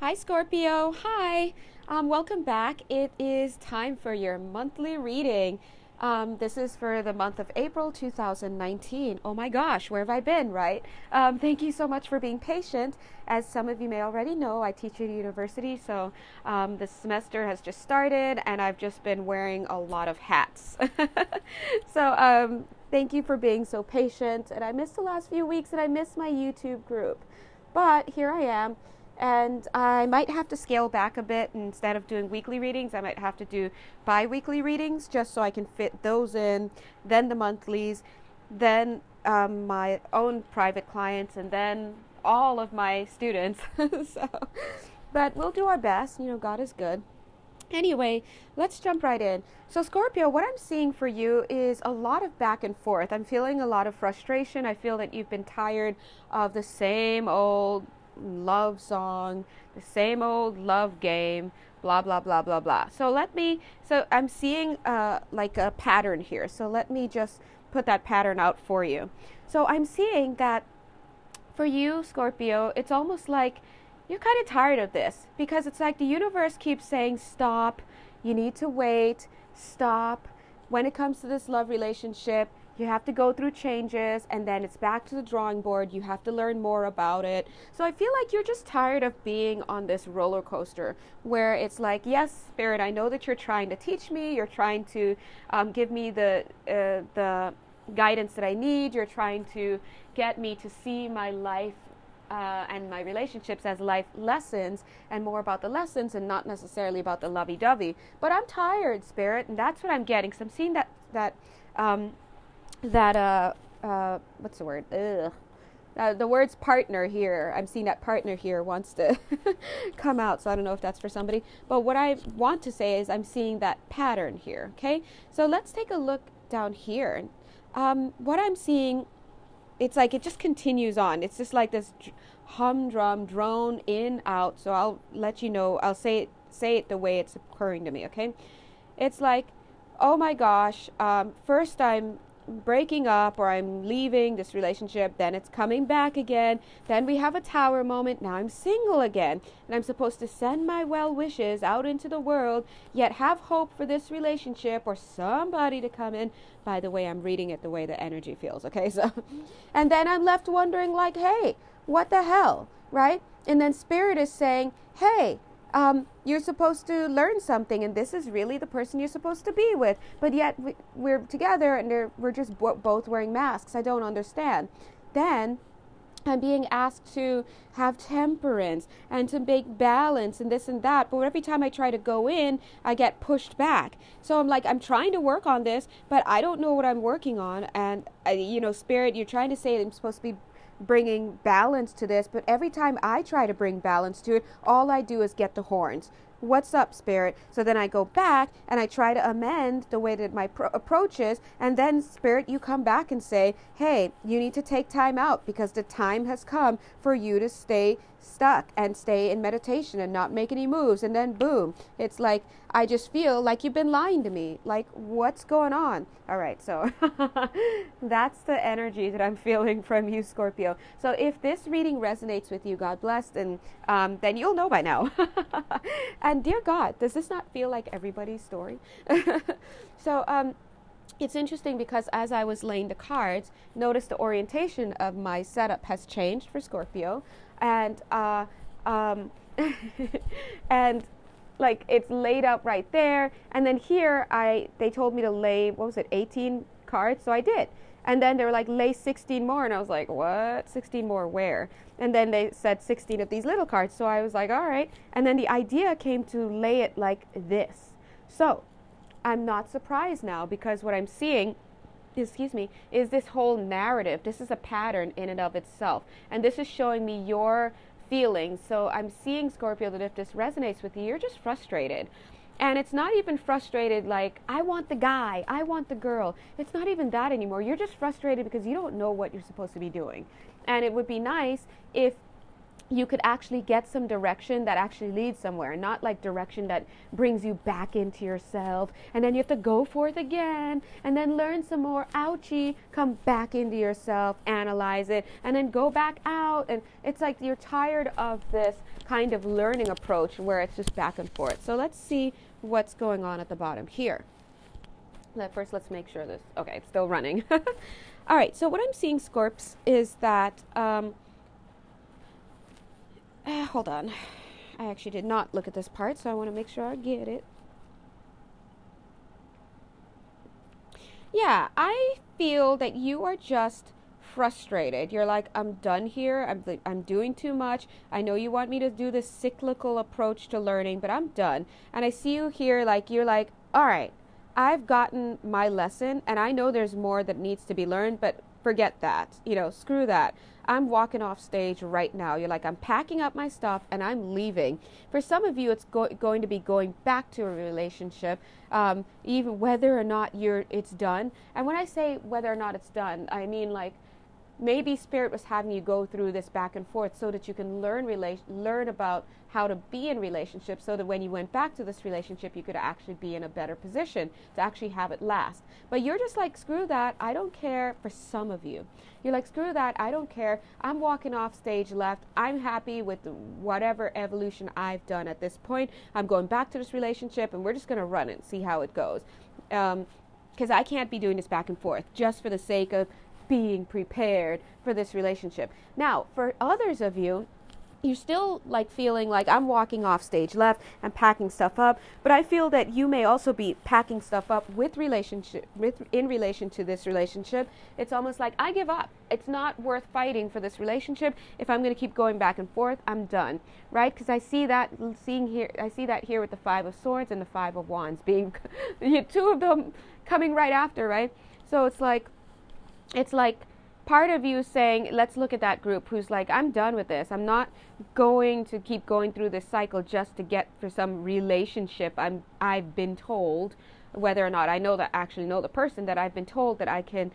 Hi, Scorpio. Hi. Welcome back. It is time for your monthly reading. This is for the month of April 2019. Oh my gosh, where have I been, right? Thank you so much for being patient. As some of you may already know, I teach at a university, so the semester has just started and I've just been wearing a lot of hats. So thank you for being so patient. And I missed the last few weeks and I missed my YouTube group. But here I am. And I might have to scale back a bit. Instead of doing weekly readings, I might have to do bi-weekly readings just so I can fit those in, then the monthlies, then my own private clients, and then all of my students. But we'll do our best. You know, God is good. Anyway, let's jump right in. So Scorpio, what I'm seeing for you is a lot of back and forth. I'm feeling a lot of frustration. I feel that you've been tired of the same old love song, the same old love game, blah blah blah blah blah. So I'm seeing like a pattern here. So let me just put that pattern out for you. So I'm seeing that for you, Scorpio, it's almost like you're kind of tired of this because it's like the universe keeps saying stop, you need to wait, stop. When it comes to this love relationship, you have to go through changes and then it's back to the drawing board. You have to learn more about it. So I feel like you're just tired of being on this roller coaster where it's like, yes, Spirit, I know that you're trying to teach me. You're trying to give me the guidance that I need. You're trying to get me to see my life and my relationships as life lessons and more about the lessons and not necessarily about the lovey-dovey. But I'm tired, Spirit, and that's what I'm getting. So I'm seeing that what's the word? The word's partner here. I'm seeing that partner here wants to come out. So I don't know if that's for somebody. But what I want to say is I'm seeing that pattern here. Okay. So let's take a look down here. What I'm seeing, it's like it just continues on. It's just like this humdrum drone in, out. So I'll let you know. I'll say it the way it's occurring to me. Okay. It's like, oh my gosh. First I'm breaking up or I'm leaving this relationship, then it's coming back again, then we have a tower moment, now I'm single again, and I'm supposed to send my well wishes out into the world, yet have hope for this relationship or somebody to come in. By the way, I'm reading it the way the energy feels, okay? So, and then I'm left wondering like, hey, what the hell, right? And then Spirit is saying, hey, you're supposed to learn something, and this is really the person you're supposed to be with. But yet we're together, and we're just both wearing masks. I don't understand. Then I'm being asked to have temperance and to make balance and this and that. But every time I try to go in, I get pushed back. So I'm like, I'm trying to work on this, but I don't know what I'm working on. And, Spirit, you're trying to say that I'm supposed to be bringing balance to this, but every time I try to bring balance to it, all I do is get the horns. What's up, Spirit? So then I go back and I try to amend the way that my approach is, and then Spirit, you come back and say, hey, you need to take time out because the time has come for you to stay stuck and stay in meditation and not make any moves. And then boom, it's like I just feel like you've been lying to me. Like, what's going on? All right, so that's the energy that I'm feeling from you, Scorpio. So if this reading resonates with you, God bless, and then you'll know by now. And dear God, does this not feel like everybody's story? So it's interesting because as I was laying the cards, notice the orientation of my setup has changed for Scorpio, and and like it's laid out right there, and then here they told me to lay, what was it, 18 cards, so I did. And then they were like, lay 16 more, and I was like, what? 16 more where? And then they said 16 of these little cards, so I was like, all right. And then the idea came to lay it like this. So I'm not surprised now because what I'm seeing, is this whole narrative. This is a pattern in and of itself. And this is showing me your feelings. So I'm seeing, Scorpio, that if this resonates with you, you're just frustrated. And it's not even frustrated like, I want the guy, I want the girl. It's not even that anymore. You're just frustrated because you don't know what you're supposed to be doing. And it would be nice if you could actually get some direction that actually leads somewhere, not like direction that brings you back into yourself and then you have to go forth again and then learn some more. Ouchie, come back into yourself, analyze it, and then go back out. And it's like you're tired of this kind of learning approach where it's just back and forth. So let's see what's going on at the bottom here. First, let's make sure this, okay, it's still running. All right, so what I'm seeing, Scorps, is that hold on. I actually did not look at this part, so I want to make sure I get it. Yeah, I feel that you are just frustrated. You're like, I'm done here. I'm doing too much. I know you want me to do this cyclical approach to learning, but I'm done. And I see you here like, you're like, all right, I've gotten my lesson, and I know there's more that needs to be learned, but forget that. You know, screw that. I'm walking off stage right now. You're like, I'm packing up my stuff and I'm leaving. For some of you, it's going to be going back to a relationship, even whether or not it's done. And when I say whether or not it's done, I mean like maybe Spirit was having you go through this back and forth so that you can learn about how to be in relationships, so that when you went back to this relationship, you could actually be in a better position to actually have it last. But you're just like, screw that, I don't care. For some of you, you're like, screw that, I don't care. I'm walking off stage left. I'm happy with whatever evolution I've done at this point. I'm going back to this relationship, and we're just going to run it and see how it goes. Because I can't be doing this back and forth just for the sake of being prepared for this relationship. Now, for others of you, you're still like feeling like I'm walking off stage left and packing stuff up, but I feel that you may also be packing stuff up in relation to this relationship. It's almost like, I give up. It's not worth fighting for this relationship. If I'm going to keep going back and forth, I'm done, right? Because I see that here with the Five of Swords and the Five of Wands being two of them coming right after, right? So it's like part of you saying, let's look at that group who's like, I'm done with this. I'm not going to keep going through this cycle just to get for some relationship I've been told, whether or not I actually know the person that I've been told that I can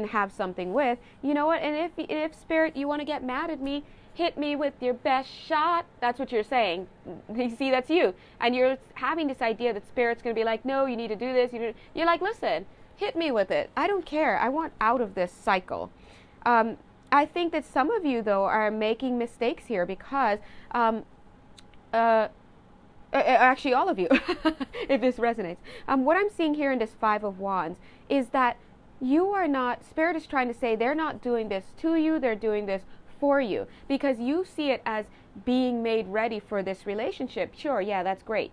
have something with. You know what? And if Spirit, you want to get mad at me, hit me with your best shot. That's what you're saying. You see, that's you. And you're having this idea that Spirit's going to be like, no, you need to do this. You're like, listen, hit me with it. I don't care. I want out of this cycle. I think that some of you, though, are making mistakes here because, actually all of you, if this resonates. What I'm seeing here in this Five of Wands is that you are not, Spirit is trying to say they're not doing this to you, they're doing this for you, because you see it as being made ready for this relationship. Sure, yeah, that's great.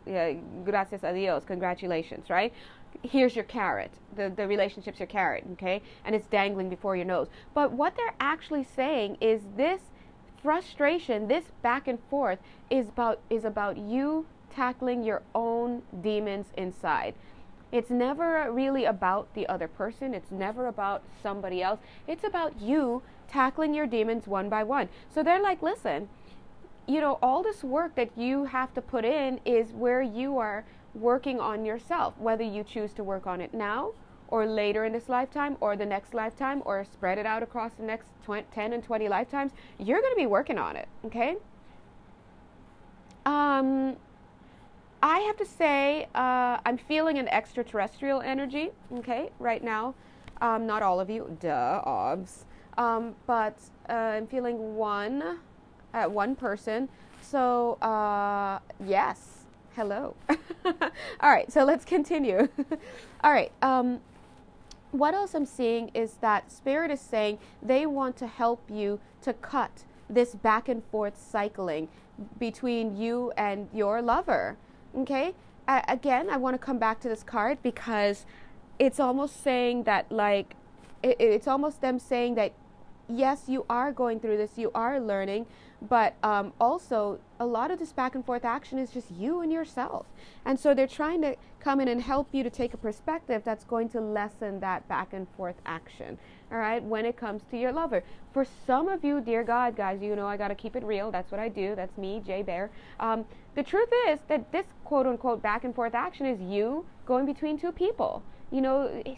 Gracias a Dios, congratulations, right? Here's your carrot. The relationship's your carrot, okay? And it's dangling before your nose. But what they're actually saying is this frustration, this back and forth is about you tackling your own demons inside. It's never really about the other person. It's never about somebody else. It's about you tackling your demons one by one. So they're like, listen, you know, all this work that you have to put in is where you are working on yourself, whether you choose to work on it now or later in this lifetime or the next lifetime or spread it out across the next 10 and 20 lifetimes. You're going to be working on it, okay? I have to say, I'm feeling an extraterrestrial energy, okay, right now. Not all of you, duh, obs. But I'm feeling one person. So, yes. Hello. All right, so let's continue. All right. What else I'm seeing is that Spirit is saying they want to help you to cut this back and forth cycling between you and your lover. Okay? Again, I want to come back to this card because it's almost saying that, like, it's almost them saying that, yes, you are going through this, you are learning, but also a lot of this back and forth action is just you and yourself. And so they're trying to come in and help you to take a perspective that's going to lessen that back and forth action, all right, when it comes to your lover. For some of you, dear God, guys, you know I got to keep it real. That's what I do. That's me, Jay Bear. The truth is that this quote-unquote back and forth action is you going between two people.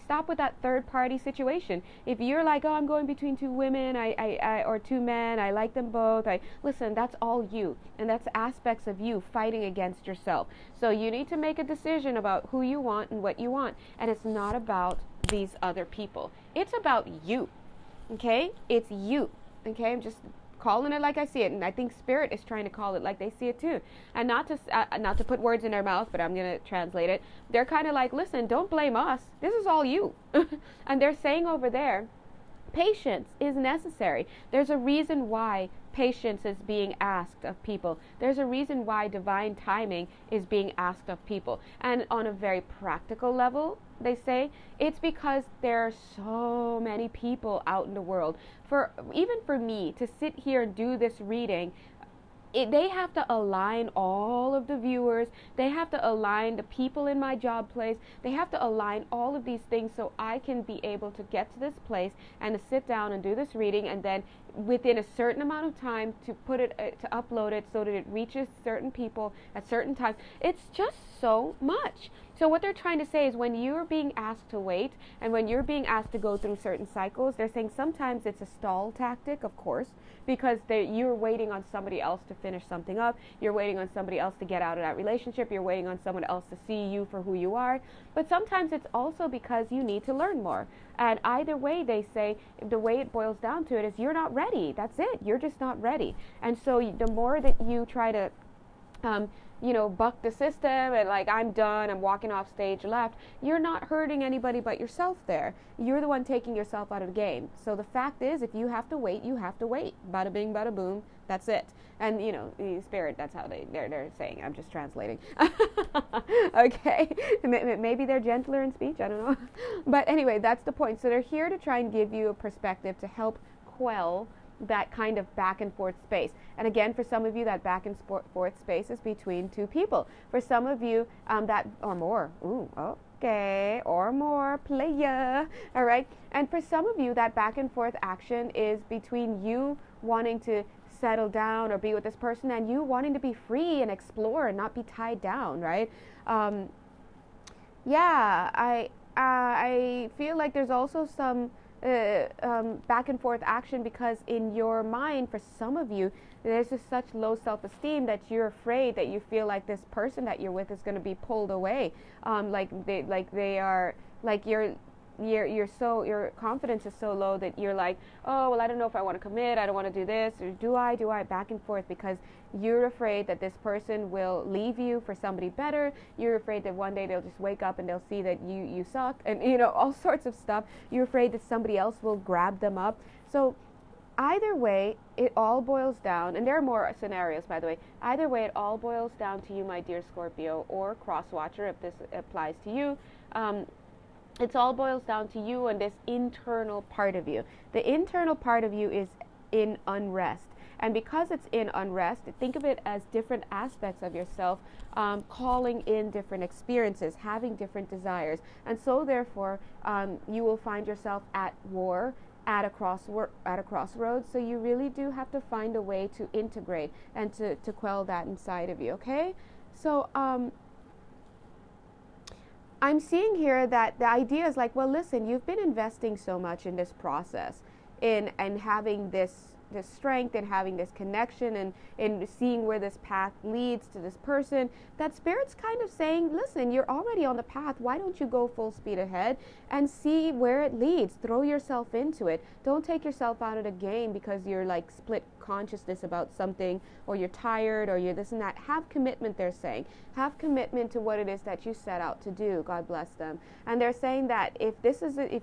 Stop with that third party situation. If you're like, oh, I'm going between two women, or two men, I like them both. Listen, that's all you, and that's aspects of you fighting against yourself. So you need to make a decision about who you want and what you want, and it's not about these other people. It's about you. Okay? It's you. Okay? I'm just calling it like I see it, and I think Spirit is trying to call it like they see it too. And not to put words in their mouth, but I'm going to translate it. They're kind of like, listen, don't blame us. This is all you. And they're saying over there, patience is necessary. There's a reason why patience is being asked of people. There's a reason why divine timing is being asked of people. And on a very practical level, they say, it's because there are so many people out in the world. Even for me to sit here and do this reading, they have to align all of the viewers. They have to align the people in my job place. They have to align all of these things so I can be able to get to this place and to sit down and do this reading, and then within a certain amount of time to upload it so that it reaches certain people at certain times. It's just so much. So what they're trying to say is, when you're being asked to wait and when you're being asked to go through certain cycles, they're saying sometimes it's a stall tactic, of course, because you're waiting on somebody else to finish something up. You're waiting on somebody else to get out of that relationship. You're waiting on someone else to see you for who you are. But sometimes it's also because you need to learn more. And either way, they say, the way it boils down to it is, you're not ready. That's it. You're just not ready. And so the more that you try to buck the system and like, I'm done, I'm walking off stage left, you're not hurting anybody but yourself there. You're the one taking yourself out of the game. So the fact is, if you have to wait, you have to wait. Bada bing, bada boom. That's it. And the Spirit, that's how they're saying. I'm just translating. Okay. Maybe they're gentler in speech. I don't know. But anyway, that's the point. So they're here to try and give you a perspective to help quell that kind of back and forth space. And again, for some of you, that back and forth space is between two people. For some of you, that, or more. Ooh, okay, or more, playa. All right. And for some of you, that back and forth action is between you wanting to settle down or be with this person and you wanting to be free and explore and not be tied down, right? I feel like there's also some back and forth action because in your mind, for some of you, there's just such low self-esteem that you're afraid that you feel like this person that you're with is going to be pulled away, your confidence is so low that you're like, oh, well, I don't know if I want to commit, I don't want to do this, or do I, back and forth, because you're afraid that this person will leave you for somebody better. You're afraid that one day they'll just wake up and they'll see that you suck, and all sorts of stuff. You're afraid that somebody else will grab them up. So either way, it all boils down, and there are more scenarios, by the way. Either way, it all boils down to you, my dear Scorpio, or cross-watcher, if this applies to you. It all boils down to you and this internal part of you. The internal part of you is in unrest. And because it's in unrest, think of it as different aspects of yourself calling in different experiences, having different desires. And so therefore, you will find yourself at war, at a crossroads. So you really do have to find a way to integrate and to quell that inside of you, okay? So I'm seeing here that the idea is like, well, listen, you've been investing so much in this process, in having this strength and having this connection and in seeing where this path leads to this person, that Spirit's kind of saying, listen, you're already on the path. Why don't you go full speed ahead and see where it leads? Throw yourself into it. Don't take yourself out of the game because you're like split consciousness about something, or you're tired, or you're this and that. Have commitment, they're saying. Have commitment to what it is that you set out to do. God bless them. And they're saying that if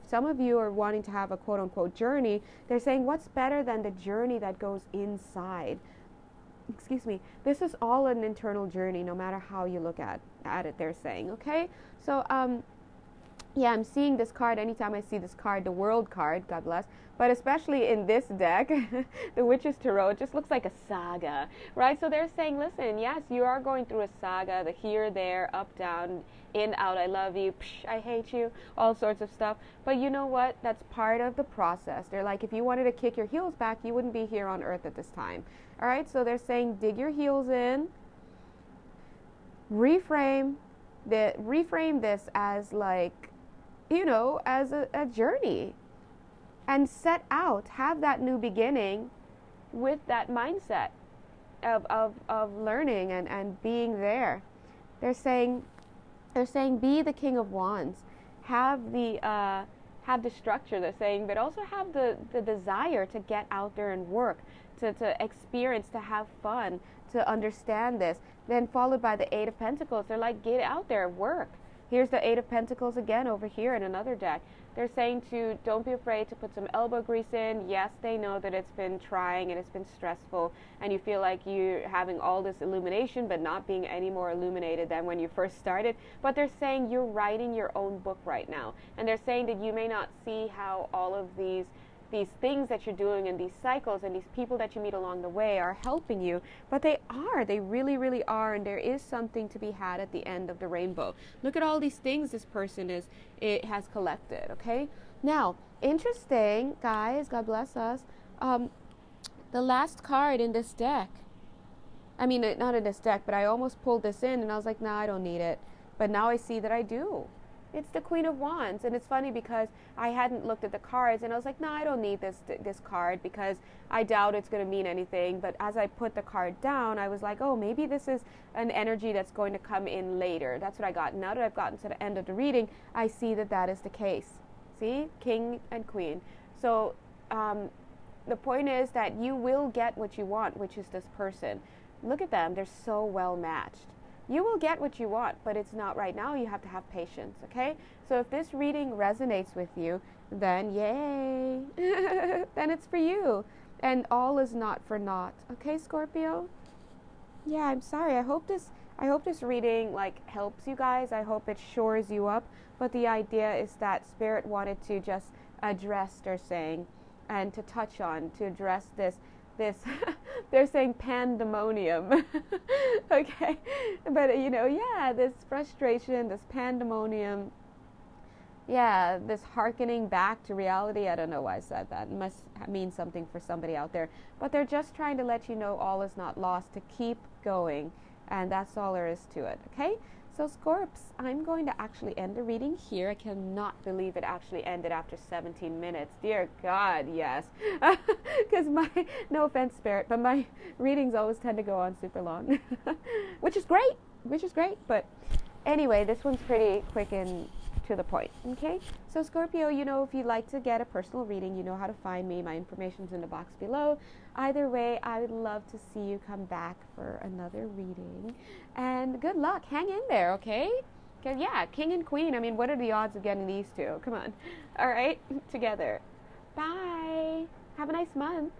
some of you are wanting to have a quote unquote journey, they're saying, what's better than the journey that goes inside? Excuse me. This is all an internal journey, no matter how you look at it, they're saying, okay? So, yeah, I'm seeing this card. Anytime I see this card, the World card, God bless, but especially in this deck, the Witch's Tarot, it just looks like a saga, right? So they're saying, listen, yes, you are going through a saga, the here, there, up, down, in, out, I love you, psh, I hate you, all sorts of stuff. But you know what? That's part of the process. They're like, if you wanted to kick your heels back, you wouldn't be here on earth at this time. All right? So they're saying, dig your heels in, reframe this as like, as a journey, and set out, have that new beginning with that mindset of learning and being there. They're saying be the King of Wands, have the structure, they're saying, but also have the desire to get out there and work, to experience, to have fun, to understand this. Then followed by the Eight of Pentacles. They're like, get out there, work. Here's the Eight of Pentacles again over here in another deck. They're saying to don't be afraid to put some elbow grease in. Yes, they know that it's been trying and it's been stressful, and you feel like you're having all this illumination but not being any more illuminated than when you first started. But they're saying you're writing your own book right now, and they're saying that you may not see how all of these things that you're doing and these cycles and these people that you meet along the way are helping you, but they really, really are, and there is something to be had at the end of the rainbow. Look at all these things this person has collected, okay? Now, interesting, guys, God bless us, the last card in this deck, I mean, not in this deck, but I almost pulled this in, and I was like, nah, I don't need it, but now I see that I do. It's the Queen of Wands, and it's funny because I hadn't looked at the cards, and I was like, no, I don't need this card because I doubt it's going to mean anything. But as I put the card down, I was like, oh, maybe this is an energy that's going to come in later. That's what I got. Now that I've gotten to the end of the reading, I see that that is the case. See? King and Queen. So the point is that you will get what you want, which is this person. Look at them. They're so well matched. You will get what you want, but it's not right now. You have to have patience, okay? So if this reading resonates with you, then yay. Then it's for you. And all is not for naught. Okay, Scorpio? Yeah, I'm sorry. I hope this reading helps you guys. I hope it shores you up. But the idea is that Spirit wanted to just address, they're saying, and to touch on, to address this they're saying pandemonium. Okay, but this frustration, this pandemonium, this hearkening back to reality. I don't know why I said that. It must mean something for somebody out there, but they're just trying to let you know all is not lost, to keep going, and that's all there is to it. Okay, so Scorps, I'm going to actually end the reading here. I cannot believe it actually ended after 17 minutes. Dear God, yes. Because no offense, Spirit, but my readings always tend to go on super long. Which is great. But anyway, this one's pretty quick and to the point. Okay? So Scorpio, if you'd like to get a personal reading, you know how to find me. My information's in the box below. Either way, I would love to see you come back for another reading. And good luck. Hang in there, okay? Because, King and Queen. I mean, what are the odds of getting these two? Come on. All right? Together. Bye. Have a nice month.